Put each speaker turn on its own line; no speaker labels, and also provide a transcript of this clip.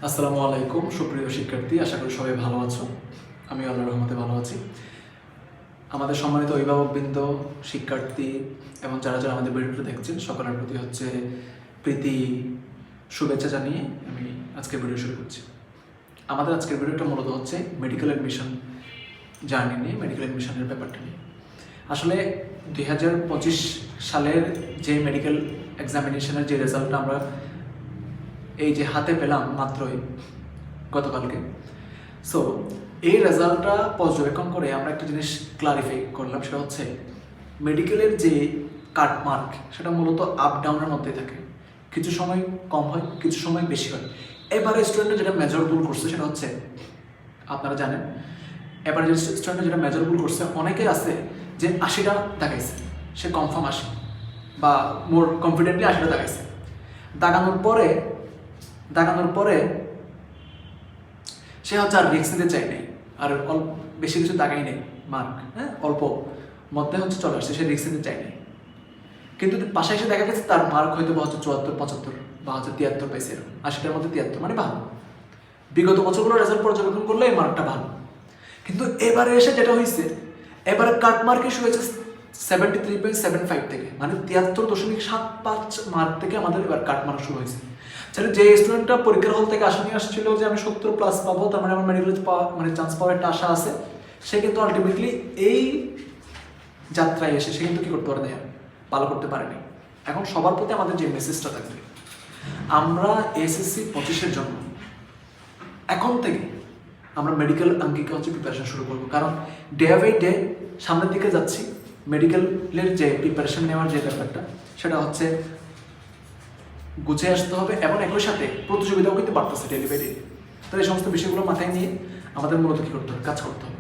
আসসালামু আলাইকুম সুপ্রিয় শিক্ষার্থী, আশা করি সবাই ভালো আছো। আমি আল্লাহর রহমতে ভালো আছি। আমাদের সম্মানিত অভিভাবকবৃন্দ, শিক্ষার্থী এবং যারা যারা আমাদের ভিডিওটা দেখছেন সকলের প্রতি হচ্ছে প্রীতি শুভেচ্ছা জানিয়ে আমি আজকের ভিডিও শুরু করছি। আমাদের আজকের ভিডিওটা মূলত হচ্ছে মেডিকেল অ্যাডমিশন জার্নি নিয়ে, মেডিকেল অ্যাডমিশনের ব্যাপারটা নিয়ে। আসলে 2025 সালের যে মেডিকেল এক্সামিনেশনের যে রেজাল্টটা আমরা এই যে হাতে পেলাম মাত্রই গতকালকে, সো এই রেজাল্টটা পর্যবেক্ষণ করে আমরা একটা জিনিস ক্লারিফাই করলাম, সেটা হচ্ছে মেডিকেলের যে কাট মার্ক সেটা মূলত আপ ডাউনের মধ্যেই থাকে। কিছু সময় কম হয়, কিছু সময় বেশি হয়। এবারে স্টুডেন্টরা যেটা মেজর ভুল করছে সেটা হচ্ছে, আপনারা জানেন এবারে যে স্টুডেন্টরা যেটা মেজর ভুল করছে, অনেকেই আছে যে 80টা দেখাইছে, সে কনফার্ম 80 বা মোর কনফিডেন্টলি 80টা দেখাইছে। দাগানোর পরে সে হচ্ছে আর রিস্ক নিতে চাই নাই, আর অল্প বেশি কিছু দাগাই নেই মার্ক, হ্যাঁ অল্প মধ্যে হচ্ছে চলে আসছে, সে রিস্ক নিতে চাই নাই। কিন্তু পাশে এসে দেখা গেছে তার মার্ক হয়তো বা হচ্ছে 74, 75 বা হচ্ছে 73 পাইছে, 80টার মধ্যে 73, মানে ভালো। বিগত বছরগুলো রেজাল্ট পর্যবেক্ষণ করলে এই মার্কটা ভালো। কিন্তু এবারে এসে যেটা হয়েছে, এবারে কাট মার্ক ইস্যু হয়েছে 73.75 থেকে, মানে 73.75 মার্ক থেকে আমাদের এবার কাট মার্ক শুরু হয়েছে। তাহলে যে স্টুডেন্টটা পরীক্ষার হল থেকে আশা নিয়ে আসছিল যে আমি 70+ পাবো, তার মানে আমার মেডিকেল মানে চান্স পাওয়ার একটা আশা আছে, সে কিন্তু আলটিমেটলি এই যাত্রায় এসে সে কিন্তু কী করতে পারে না, ভালো করতে পারেনি। এখন সবার প্রতি আমাদের যে মেসেজটা থাকবে, আমরা এসএসসি 25-এর জন্য এখন থেকে আমরা মেডিকেল আঙ্গিকে হচ্ছে প্রিপারেশন শুরু করবো। কারণ ডে বাই ডে সামনের দিকে যাচ্ছি, মেডিকেলের যে প্রিপারেশন নেওয়ার যে ব্যাপারটা সেটা হচ্ছে গুছিয়ে আসতে হবে, এবং একই সাথে প্রতিযোগিতাও কিন্তু বাড়তেছে ডেলি বাই ডে। তো এই সমস্ত বিষয়গুলো মাথায় নিয়ে আমাদের মূলত কী করতে হবে, কাজ করতে হবে।